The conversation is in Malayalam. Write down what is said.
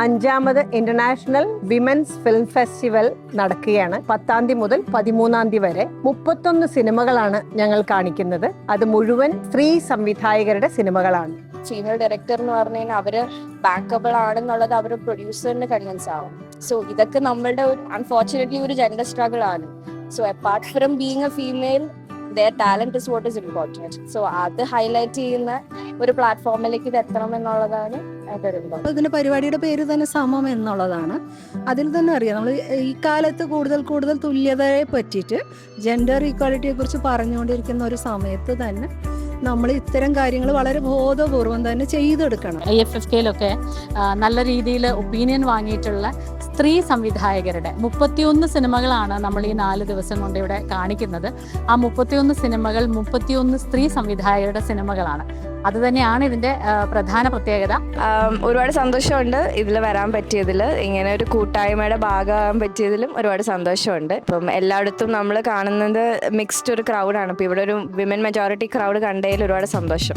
5ാമത് ഇന്റർനാഷണൽ വിമൻസ് ഫിലിം ഫെസ്റ്റിവൽ നടക്കുകയാണ്. 10-ാം തീയതി മുതൽ 13-ാം തീയതി വരെ 31 സിനിമകളാണ് ഞങ്ങൾ കാണിക്കുന്നത്. അത് മുഴുവൻ സ്ത്രീ സംവിധായകരുടെ സിനിമകളാണ്. ഫീമെയിൽ ഡയറക്ടർ എന്ന് പറഞ്ഞു കഴിഞ്ഞാൽ അവര് ബാക്കബിൾ ആണെന്നുള്ളത് അവർ പ്രൊഡ്യൂസറിന് കൺവിൻസ് ആവും. സോ ഇതൊക്കെ നമ്മളുടെ ഒരു അൺഫോർച്ചുനേറ്റ്ലി ഒരു ജെൻഡർ സ്ട്രഗിൾ ആണ്. So apart from being A female their talent is what is important. So അത് ഹൈലൈറ്റ് ചെയ്യുന്ന ഒരു പ്ലാറ്റ്ഫോമിലേക്ക് ഇത് എത്തണം എന്നുള്ളതാണ് ഇതിന്റെ പരിപാടിയുടെ പേര് തന്നെ സമം എന്നുള്ളതാണ്. അതിൽ തന്നെ അറിയാം നമ്മൾ ഈ കാലത്ത് കൂടുതൽ തുല്യതയെ പറ്റിയിട്ട് ജെൻഡർ ഈക്വാലിറ്റിയെ കുറിച്ച് പറഞ്ഞുകൊണ്ടിരിക്കുന്ന ഒരു സമയത്ത് തന്നെ നമ്മൾ ഇത്തരം കാര്യങ്ങൾ വളരെ ബോധപൂർവം തന്നെ ചെയ്തെടുക്കണം. IFFK നല്ല രീതിയിൽ ഒപ്പീനിയൻ വാങ്ങിയിട്ടുള്ള സ്ത്രീ സംവിധായകരുടെ 31 സിനിമകളാണ് നമ്മൾ ഈ 4 ദിവസം കൊണ്ട് ഇവിടെ കാണിക്കുന്നത്. ആ 31 സിനിമകൾ 31 സ്ത്രീ സംവിധായകരുടെ സിനിമകളാണ്. അത് തന്നെയാണ് ഇതിന്റെ പ്രധാന പ്രത്യേകത. ഒരുപാട് സന്തോഷമുണ്ട് ഇതിൽ വരാൻ പറ്റിയതിൽ, ഇങ്ങനെ ഒരു കൂട്ടായ്മയുടെ ഭാഗമാകാൻ പറ്റിയതിലും ഒരുപാട് സന്തോഷമുണ്ട്. ഇപ്പം എല്ലായിടത്തും നമ്മൾ കാണുന്നത് മിക്സ്ഡ് ഒരു ക്രൗഡാണ്. ഇപ്പം ഇവിടെ ഒരു വിമൻ മെജോറിറ്റി ക്രൗഡ് കണ്ടതിൽ ഒരുപാട് സന്തോഷം.